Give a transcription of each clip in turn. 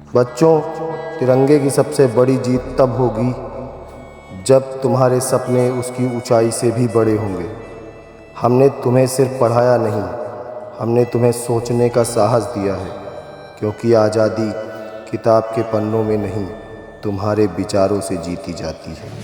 बच्चों, तिरंगे की सबसे बड़ी जीत तब होगी जब तुम्हारे सपने उसकी ऊंचाई से भी बड़े होंगे। हमने तुम्हें सिर्फ पढ़ाया नहीं, हमने तुम्हें सोचने का साहस दिया है, क्योंकि आज़ादी किताब के पन्नों में नहीं, तुम्हारे विचारों से जीती जाती है।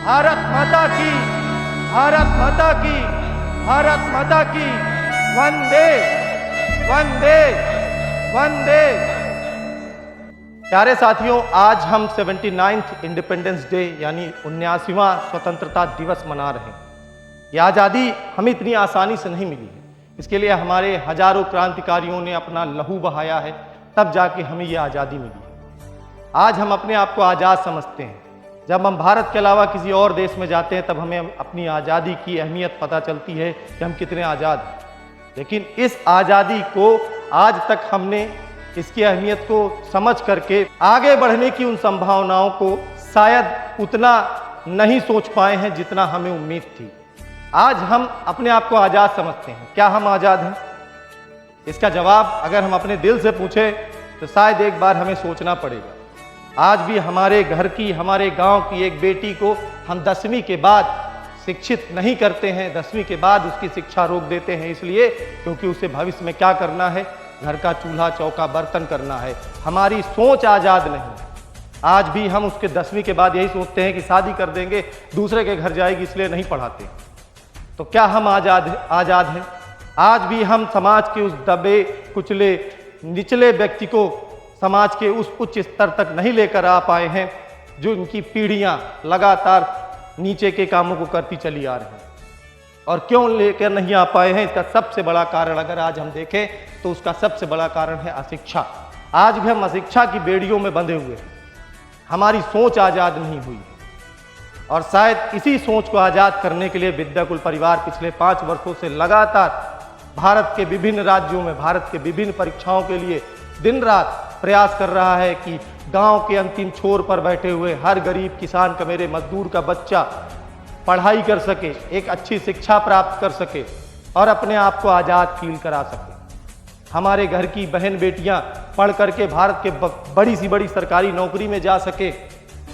भारत माता की, भारत माता की, भारत माता की। वंदे वंदे वंदे। प्यारे साथियों, आज हम 79th इंडिपेंडेंस डे यानी 79वां स्वतंत्रता दिवस मना रहे हैं। यह आज़ादी हमें इतनी आसानी से नहीं मिली है। इसके लिए हमारे हजारों क्रांतिकारियों ने अपना लहू बहाया है, तब जाके हमें यह आज़ादी मिली है। आज हम अपने आप को आज़ाद समझते हैं। जब हम भारत के अलावा किसी और देश में जाते हैं तब हमें अपनी आज़ादी की अहमियत पता चलती है कि हम कितने आज़ाद हैं। लेकिन इस आज़ादी को आज तक हमने इसकी अहमियत को समझ करके आगे बढ़ने की उन संभावनाओं को शायद उतना नहीं सोच पाए हैं जितना हमें उम्मीद थी। आज हम अपने आप को आज़ाद समझते हैं। क्या हम आज़ाद हैं? इसका जवाब अगर हम अपने दिल से पूछें तो शायद एक बार हमें सोचना पड़ेगा। आज भी हमारे घर की, हमारे गांव की एक बेटी को हम 10वीं के बाद शिक्षित नहीं करते हैं। 10वीं के बाद उसकी शिक्षा रोक देते हैं, इसलिए क्योंकि उसे भविष्य में क्या करना है? घर का चूल्हा चौका बर्तन करना है। हमारी सोच आज़ाद नहीं। आज भी हम उसके 10वीं के बाद यही सोचते हैं कि शादी कर देंगे, दूसरे के घर जाएगी, इसलिए नहीं पढ़ाते। तो क्या हम आज़ाद हैं? आज भी हम समाज के उस दबे कुचले निचले व्यक्ति को समाज के उस उच्च स्तर तक नहीं लेकर आ पाए हैं जो इनकी पीढ़ियां लगातार नीचे के कामों को करती चली आ रही हैं। और क्यों लेकर नहीं आ पाए हैं? इसका सबसे बड़ा कारण अगर आज हम देखें तो उसका सबसे बड़ा कारण है अशिक्षा। आज भी हम अशिक्षा की बेड़ियों में बंधे हुए हैं। हमारी सोच आज़ाद नहीं हुई है। और शायद इसी सोच को आज़ाद करने के लिए विद्याकुल परिवार पिछले 5 वर्षों से लगातार भारत के विभिन्न राज्यों में भारत के विभिन्न परीक्षाओं के लिए दिन रात प्रयास कर रहा है कि गांव के अंतिम छोर पर बैठे हुए हर गरीब किसान का, मेरे मजदूर का बच्चा पढ़ाई कर सके, एक अच्छी शिक्षा प्राप्त कर सके और अपने आप को आज़ाद फील करा सके। हमारे घर की बहन बेटियां पढ़ करके भारत के बड़ी सी बड़ी सरकारी नौकरी में जा सके।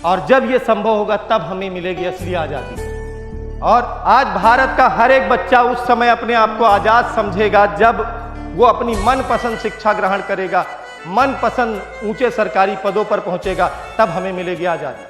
और जब ये संभव होगा तब हमें मिलेगी असली आज़ादी। और आज भारत का हर एक बच्चा उस समय अपने आप को आज़ाद समझेगा जब वो अपनी मनपसंद शिक्षा ग्रहण करेगा, मनपसंद ऊंचे सरकारी पदों पर पहुंचेगा, तब हमें मिलेगी आज़ादी।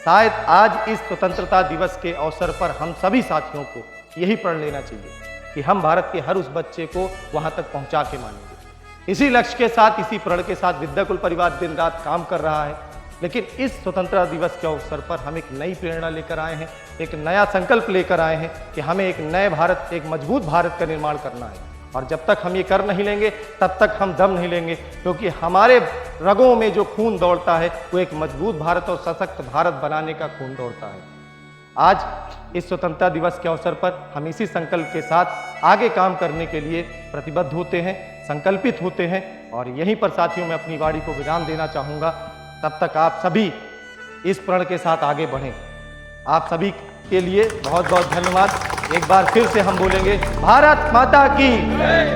शायद आज इस स्वतंत्रता दिवस के अवसर पर हम सभी साथियों को यही प्रण लेना चाहिए कि हम भारत के हर उस बच्चे को वहां तक पहुंचा के मानेंगे। इसी लक्ष्य के साथ, इसी प्रण के साथ विद्याकुल परिवार दिन रात काम कर रहा है। लेकिन इस स्वतंत्रता दिवस के अवसर पर हम एक नई प्रेरणा लेकर आए हैं, एक नया संकल्प लेकर आए हैं कि हमें एक नए भारत, एक मजबूत भारत का निर्माण करना है। और जब तक हम ये कर नहीं लेंगे तब तक हम दम नहीं लेंगे, क्योंकि हमारे रगों में जो खून दौड़ता है वो एक मजबूत भारत और सशक्त भारत बनाने का खून दौड़ता है। आज इस स्वतंत्रता दिवस के अवसर पर हम इसी संकल्प के साथ आगे काम करने के लिए प्रतिबद्ध होते हैं, संकल्पित होते हैं। और यहीं पर साथियों मैं अपनी वाणी को विराम देना चाहूँगा। तब तक आप सभी इस प्रण के साथ आगे बढ़ें। आप सभी के लिए बहुत बहुत धन्यवाद। एक बार फिर से हम बोलेंगे, भारत माता की,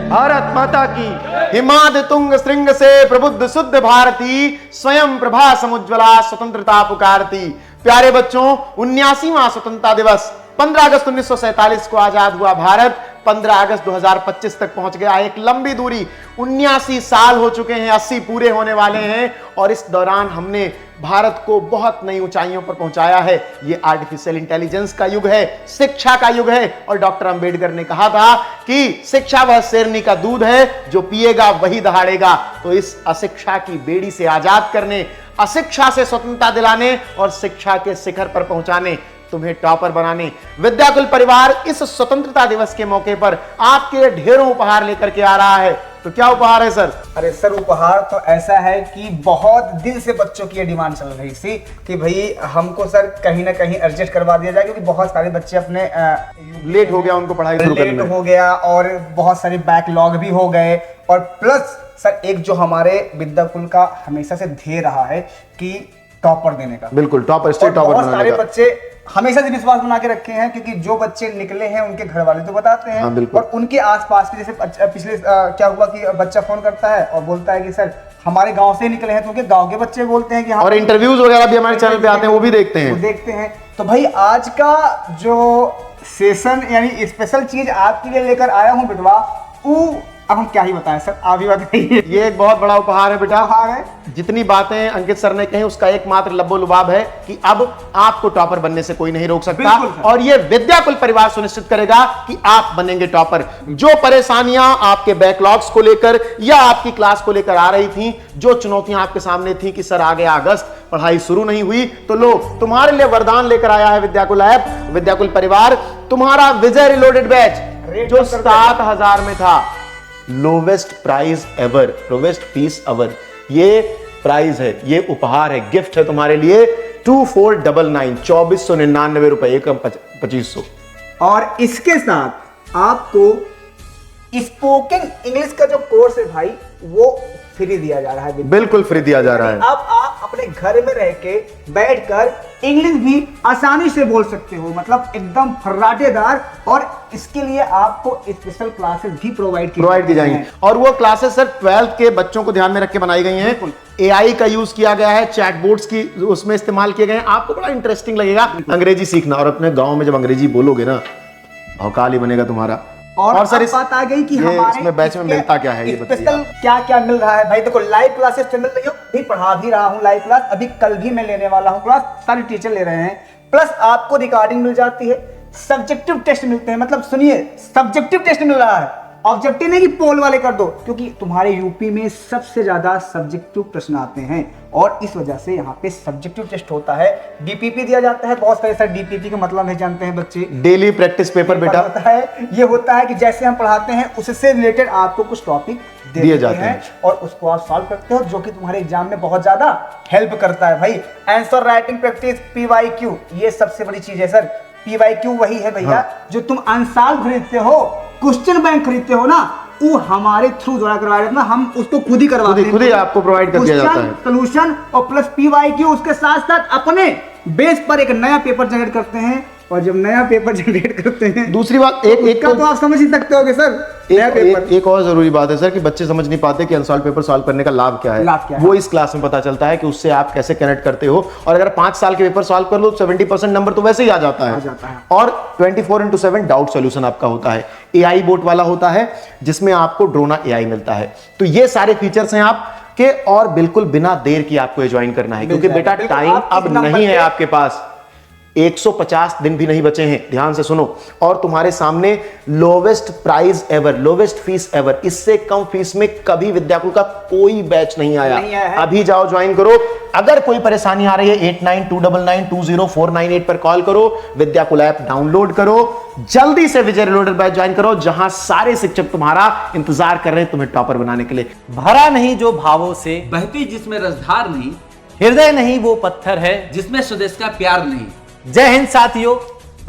भारत माता की। हिमाद तुंग श्रृंग से प्रबुद्ध शुद्ध भारती, स्वयं प्रभा समुज्ज्वला स्वतंत्रता पुकारती। प्यारे बच्चों, 79वां स्वतंत्रता दिवस 15 अगस्त 1947 को आजाद हुआ भारत 15 अगस्त 2025 तक पहुंच गया। एक लंबी दूरी, 79 साल हो चुके हैं, 80 पूरे होने वाले हैं और इस दौरान हमने भारत को बहुत नई ऊंचाइयों पर पहुंचाया है। ये आर्टिफिशियल इंटेलिजेंस का युग है, शिक्षा का युग है और डॉक्टर अंबेडकर ने कहा था कि शिक्षा वह शेरनी का दूध है, जो पिएगा वही दहाड़ेगा। तो इस अशिक्षा की बेड़ी से आजाद करने, अशिक्षा से स्वतंत्रता दिलाने और शिक्षा के शिखर पर पहुंचाने, तुम्हें टॉपर बनाने विद्याकुल परिवार इस स्वतंत्रता दिवस के मौके पर आपके ढेरों उपहार लेकर के आ रहा है। तो क्या उपहार है सर? अरे सर, उपहार तो ऐसा है कि बहुत दिन से बच्चों की ये डिमांड चल रही थी कि भाई हमको सर कहीं ना कहीं एडजस्ट करवा दिया जाए, क्योंकि बहुत सारे बच्चे अपने लेट हो गया उनको पढ़ाई शुरू करने लेट में। हो गया और बहुत सारे बैकलॉग भी हो गए। और प्लस सर एक जो हमारे विद्याकुल का हमेशा से ध्येय रहा है कि टॉपर देने का, बिल्कुल टॉपर, स्टेट और टॉपर बहुत बनाने सारे का। बच्चे हमेशा से विश्वास बना के रखे हैं, क्योंकि जो बच्चे निकले हैं उनके घर वाले तो बताते हैं। हाँ, बिल्कुल। और उनके आसपास के, जैसे पिछले क्या हुआ कि बच्चा फोन करता है और बोलता है कि सर हमारे गांव से निकले हैं, तो उनके गांव के बच्चे बोलते हैं कि हाँ, और इंटरव्यूज वगैरह भी हमारे चैनल पे आते हैं, वो भी देखते हैं। देखते हैं। तो भाई आज का जो सेशन यानी स्पेशल चीज आपके लिए लेकर आया हूँ बिटवा, वो अब हम क्या ही बताएं सर, आप ही बताइए। ये एक बहुत बड़ा उपहार है बेटा। उपहार है। जितनी बातें अंकित सर ने कही उसका एकमात्र लब्बो लुबाब है कि अब आपको टॉपर बनने से कोई नहीं रोक सकता बिल्कुल सर। और ये विद्याकुल परिवार सुनिश्चित करेगा कि आप बनेंगे टॉपर। जो परेशानियां आपके बैकलॉग्स को लेकर या आपकी क्लास को लेकर आ रही थी, जो चुनौतियां आपके सामने थी कि सर आ गया अगस्त, पढ़ाई शुरू नहीं हुई, तो लो तुम्हारे लिए वरदान लेकर आया है विद्याकुल ऐप, विद्याकुल परिवार। तुम्हारा विजय रिलोडेड बैच जो 7,000 में था, lowest price ever, lowest fees ever, ये प्राइस है, ये उपहार है, गिफ्ट है तुम्हारे लिए। 2499 2499 रुपए, एक 2500। और इसके साथ आपको स्पोकन इंग्लिश का जो कोर्स है भाई, वो फ्री दिया जा रहा है। बिल्कुल फ्री दिया जा रहा है। अब आप अपने घर में रह के बैठकर इंग्लिश भी आसानी से बोल सकते हो, मतलब एकदम फर्राटेदार। और इसके लिए आपको स्पेशल क्लासेस भी प्रोवाइड की जाएंगी और वो क्लासेस सर 12th के बच्चों को ध्यान में रख के बनाई गई हैं। एआई का यूज किया गया है, चैट बोर्ड्स की उसमें इस्तेमाल किए गए हैं। आपको बड़ा इंटरेस्टिंग लगेगा अंग्रेजी सीखना, और अपने गांव में जब अंग्रेजी बोलोगे ना, भौकाल ही बनेगा तुम्हारा। और सर इस बात आ गई कि हमारे इसमें बैच में मिलता क्या है, ये बताइए। स्पेशल क्या क्या मिल रहा है भाई? देखो, लाइव क्लासेस तो मिल रही हो, भी पढ़ा भी रहा हूँ लाइव क्लास, अभी कल भी मैं लेने वाला हूँ क्लास, सारे टीचर ले रहे हैं। प्लस आपको रिकॉर्डिंग मिल जाती है, सब्जेक्टिव टेस्ट मिलते हैं, मतलब सुनिए सब्जेक्टिव टेस्ट मिल रहा है, ऑब्जेक्टिव नहीं कि पोल वाले कर दो, क्योंकि तुम्हारे यूपी में सबसे ज्यादा सब्जेक्टिव प्रश्न आते हैं और इस वजह से यहाँ पे सब्जेक्टिव टेस्ट होता है। डीपीपी दिया जाता है, बहुत सारे सर डीपीपी का मतलब नहीं जानते हैं बच्चे। डेली प्रैक्टिस पेपर बेटा होता है, ये होता है कि जैसे हम पढ़ाते हैं उससे रिलेटेड आपको कुछ टॉपिक दिए जाते हैं और उसको आप सॉल्व करते हो, जो कि तुम्हारे एग्जाम में बहुत ज्यादा हेल्प करता है भाई। आंसर राइटिंग प्रैक्टिस, पीवाईक्यू, ये सबसे बड़ी चीज है सर। पीवाईक्यू वही है भैया, हाँ। जो तुम अनसाल खरीदते हो, क्वेश्चन बैंक खरीदते हो ना, वो हमारे थ्रू द्वारा करवाया जाता है, हम उसको खुद ही करवाते हैं, खुद ही आपको प्रोवाइड कर दिया जाता है सोल्यूशन और प्लस पीवाईक्यू। उसके साथ साथ अपने बेस पर एक नया पेपर जनरेट करते हैं, और जब नया पेपर जनरेट करते हैं, दूसरी बात एक तो आप समझ ही सकते होगे सर। एक और जरूरी बात है सर कि बच्चे समझ नहीं पाते कि अनसॉल्व पेपर सॉल्व करने का लाभ क्या है। वो इस क्लास में पता चलता है कि उससे आप कैसे कनेक्ट करते हो, और अगर 5 साल के पेपर सॉल्व कर लो 70% नंबर तो वैसे ही आ जाता है। और 24/7 डाउट सॉल्यूशन आपका होता है, एआई बोट वाला होता है, जिसमें आपको ड्रोना एआई मिलता है। तो ये सारे फीचर्स हैं आपके, और बिल्कुल बिना देर की आपको ज्वाइन करना है, क्योंकि बेटा टाइम अब नहीं है आपके पास, 150 दिन भी नहीं बचे हैं, ध्यान से सुनो। और तुम्हारे सामने lowest price ever, lowest fees ever, इससे कम फीस में कभी विद्याकुल का कोई बैच नहीं आया। अभी जाओ ज्वाइन करो। अगर कोई परेशानी आ रही है 8929920498 पर कॉल करो, विद्याकुल ऐप डाउनलोड करो, जल्दी से विजय रिलोडेड बैच ज्वाइन करो, जहां सारे शिक्षक तुम्हारा इंतजार कर रहे हैं तुम्हें टॉपर बनाने के लिए। भरा नहीं जो भावों से, बहती जिसमें रसधार नहीं, हृदय नहीं वो पत्थर है जिसमें स्वदेश का प्यार नहीं। जय हिंद साथियों,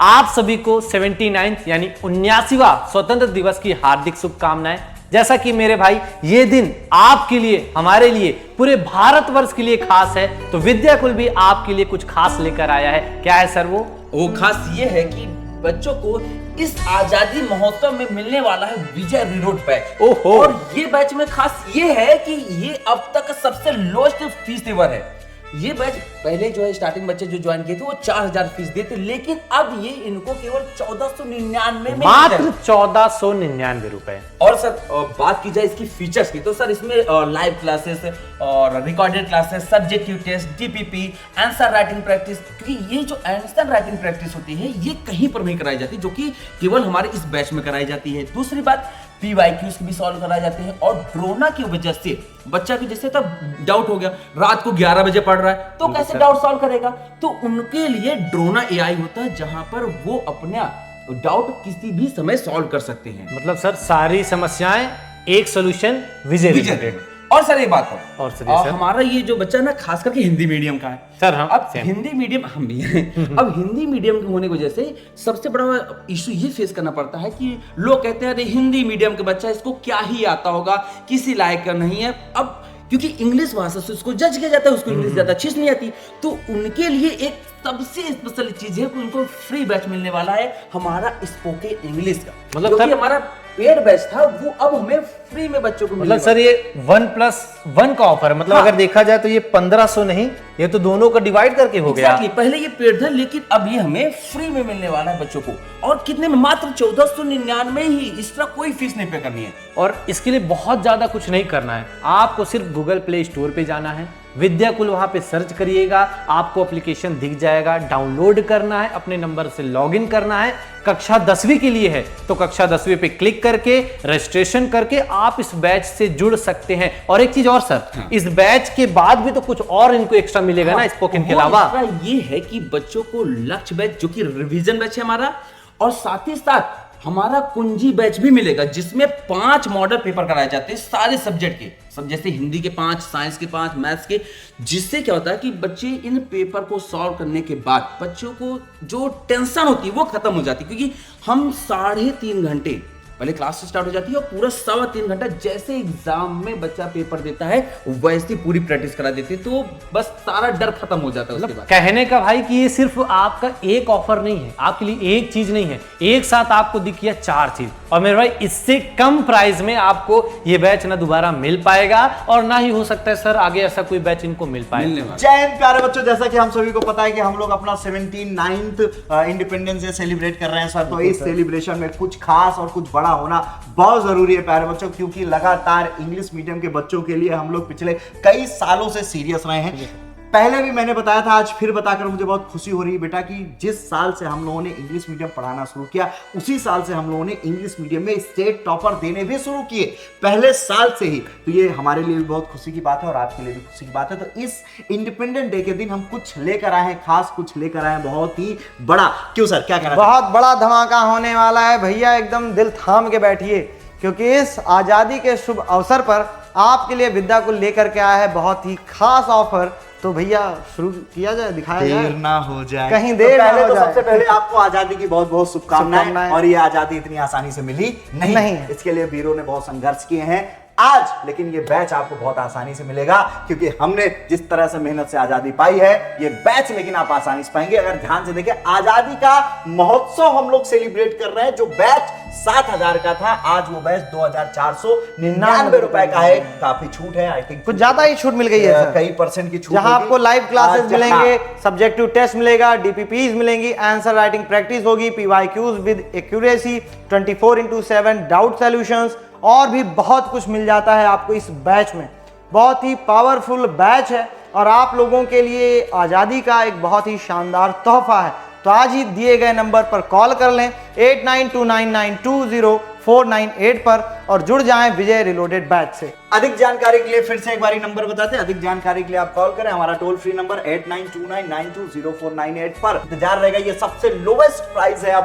आप सभी को 79th यानी 79वां स्वतंत्र दिवस की हार्दिक शुभकामनाएं। जैसा कि मेरे भाई, ये दिन आपके लिए, हमारे लिए, पूरे भारतवर्ष के लिए खास है, तो विद्याकुल भी आपके लिए कुछ खास लेकर आया है। क्या है सर वो खास ये है कि बच्चों को इस आजादी महोत्सव में मिलने वाला है विजय रिलोड बैच। ओहो। और ये बैच में खास ये है कि ये अब तक सबसे लोएस्ट फीस एवर है। ये बैच पहले जो है स्टार्टिंग बच्चे जो ज्वाइन किए थे वो 4000 फीस देते, लेकिन अब ये इनको केवल 1499 में मात्र 1499 रुपए। और सर बात की जाए इसकी फीचर्स की, तो सर इसमें लाइव क्लासेस और recorded classes, subjective test, DPP, answer writing practice, क्योंकि ये जो आंसर राइटिंग प्रैक्टिस होती है ये कहीं पर नहीं कराई जाती, जो कि केवल हमारे इस बैच में कराई जाती है। दूसरी बात, PYQs भी सॉल्व कराए जाते हैं, और ड्रोना की वजह से बच्चा की जैसे तब डाउट हो गया, रात को 11 बजे पढ़ रहा है तो कैसे डाउट सॉल्व करेगा, तो उनके लिए ड्रोना AI होता है जहां पर वो अपना डाउट किसी भी समय सॉल्व कर सकते हैं। मतलब सर सारी समस्याएं एक सॉल्यूशन विजय रिलेटेड। और सर एक बात है, और सर हमारा ये जो बच्चा ना खास करके हिंदी मीडियम का है सर, हम अब हिंदी मीडियम हम भी हैं। अब हिंदी मीडियम के होने की वजह से सबसे बड़ा इशू ये फेस करना पड़ता है कि लोग कहते हैं अरे हिंदी मीडियम का बच्चा, इसको क्या ही आता होगा, किसी लायक का नहीं है। अब क्योंकि इंग्लिश भाषा से उसको जज किया जाता है, उसको इंग्लिश ज्यादा अच्छी नहीं आती, तो उनके लिए एक सबसे स्पेशल चीज है कि उनको फ्री बैच मिलने वाला है हमारा स्पोकन इंग्लिश का। मतलब सर हमारा पेड बैच था वो अब हमें फ्री में बच्चों को मतलब सर ये 1+1 का ऑफर है, मतलब अगर देखा जाए तो ये 1500 नहीं, ये तो दोनों का डिवाइड करके हो गया। पहले ये पेड था, लेकिन अब ये हमें फ्री में मिलने वाला है बच्चों को, और कितने में, मात्र 1499 ही, इसका कोई फीस नहीं पे करनी है। और इसके लिए बहुत ज्यादा कुछ नहीं करना है, आपको सिर्फ गूगल प्ले स्टोर पे जाना है, विद्याकुल वहां पे सर्च करिएगा, आपको एप्लीकेशन दिख जाएगा, डाउनलोड करना है, अपने नंबर से लॉगिन करना है। कक्षा 10वीं के लिए है तो कक्षा 10वीं पे क्लिक करके रजिस्ट्रेशन करके आप इस बैच से जुड़ सकते हैं। और एक चीज और सर, इस बैच के बाद भी तो कुछ और इनको एक्स्ट्रा मिलेगा ना स्पोकन के अलावा। ये है कि बच्चों को लक्ष्य बैच जो कि रिवीजन बैच है हमारा, और साथ ही साथ हमारा कुंजी बैच भी मिलेगा जिसमें 5 मॉडल पेपर कराए जाते हैं सारे सब्जेक्ट के, सब जैसे हिंदी के 5, साइंस के 5, मैथ्स के, जिससे क्या होता है कि बच्चे इन पेपर को सॉल्व करने के बाद बच्चों को जो टेंशन होती है वो खत्म हो जाती है, क्योंकि हम 3.5 घंटे पहले क्लास स्टार्ट हो जाती है और पूरा 3.25 घंटा जैसे एग्जाम में बच्चा पेपर देता है वैसे पूरी प्रैक्टिस करा देते हैं, तो बस सारा डर खत्म हो जाता है उसके बाद। कहने का भाई कि ये सिर्फ आपका एक ऑफर नहीं है, आपके लिए एक चीज नहीं है, एक साथ आपको दिखिए 4 चीज। और मेरे भाई इससे कम प्राइस में आपको ये बैच ना दोबारा मिल पाएगा और ना ही हो सकता है सर आगे ऐसा कोई बैच इनको मिल पाएगा। जय हिंद प्यारे बच्चों, जैसा कि हम सभी को पता है कि हम लोग अपना 79th इंडिपेंडेंस डे सेलिब्रेट कर रहे हैं सर, तो इस सेलिब्रेशन में कुछ खास और कुछ बड़ा होना बहुत जरूरी है प्यारे बच्चों, क्योंकि लगातार इंग्लिश मीडियम के बच्चों के लिए हम लोग पिछले कई सालों से सीरियस रहे हैं। पहले भी मैंने बताया था, आज फिर बताकर मुझे बहुत खुशी हो रही है बेटा कि जिस साल से हम लोगों ने इंग्लिश मीडियम पढ़ाना शुरू किया उसी साल से हम लोगों ने इंग्लिश मीडियम में स्टेट टॉपर देने भी शुरू किए, पहले साल से ही। तो ये हमारे लिए भी बहुत खुशी की बात है और आपके लिए भी खुशी की बात है। तो इस इंडिपेंडेंट डे के दिन हम कुछ लेकर आए हैं, खास कुछ लेकर आए हैं, बहुत ही बड़ा। क्यों सर, क्या कहना? बहुत बड़ा धमाका होने वाला है भैया, एकदम दिल थाम के बैठिए, क्योंकि इस आजादी के शुभ अवसर पर आपके लिए विद्याकुल लेकर के आया है बहुत ही खास ऑफर। तो भैया शुरू किया जाए, दिखाया जाए, देर ना हो जाए, कहीं देर ना हो जाए। सबसे पहले आपको आजादी की बहुत बहुत शुभकामनाएं। और ये आजादी इतनी आसानी से मिली नहीं है, इसके लिए वीरों ने बहुत संघर्ष किए हैं आज, लेकिन ये बैच आपको बहुत आसानी से मिलेगा, क्योंकि हमने जिस तरह से मेहनत से आजादी पाई है ये बैच लेकिन आप आसानी से पाएंगे। अगर ध्यान से देखें, आजादी का महोत्सव हम लोग सेलिब्रेट कर रहे हैं। जो बैच 7000 का था, आज वो बैच 2499 रुपए का है। काफी छूट है, आई थिंक कुछ ज्यादा ही छूट मिल गई है सर, कई % की छूट, जहां आपको लाइव क्लासेस मिलेंगे, सब्जेक्टिव टेस्ट मिलेगा, डीपीपीज मिलेंगी, आंसर राइटिंग प्रैक्टिस होगी, PYQs with accuracy, 24/7 doubt solutions, और भी बहुत कुछ मिल जाता है आपको इस बैच में। बहुत ही पावरफुल बैच है और आप लोगों के लिए आज़ादी का एक बहुत ही शानदार तोहफा है। तो आज ही दिए गए नंबर पर कॉल कर लें 8929920498 पर और जुड़ जाएं विजय रिलोडेड बैच से। अधिक जानकारी के लिए फिर से एक बार नंबर बताते हैं। अधिक जानकारी के लिए आप कॉल करें, हमारा टोल फ्री नंबर 8929920498 पर। इंतजार रहेगा, ये सबसे लोवेस्ट प्राइस है अब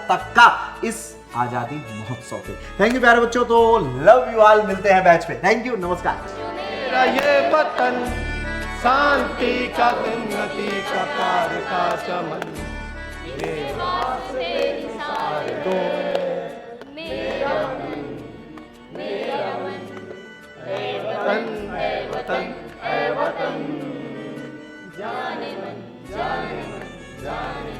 तक का इस आजादी महोत्सव पे। थैंक यू प्यारे बच्चों, तो लव यू ऑल, मिलते हैं बैच पे। थैंक यू, नमस्कार। मेरा ये वतन शांति का, उन्नति का, कार्य का चमन, ये तो मेरा मन, है वतन, है वतन, है वतन, जाने मन, जाने मन, जाने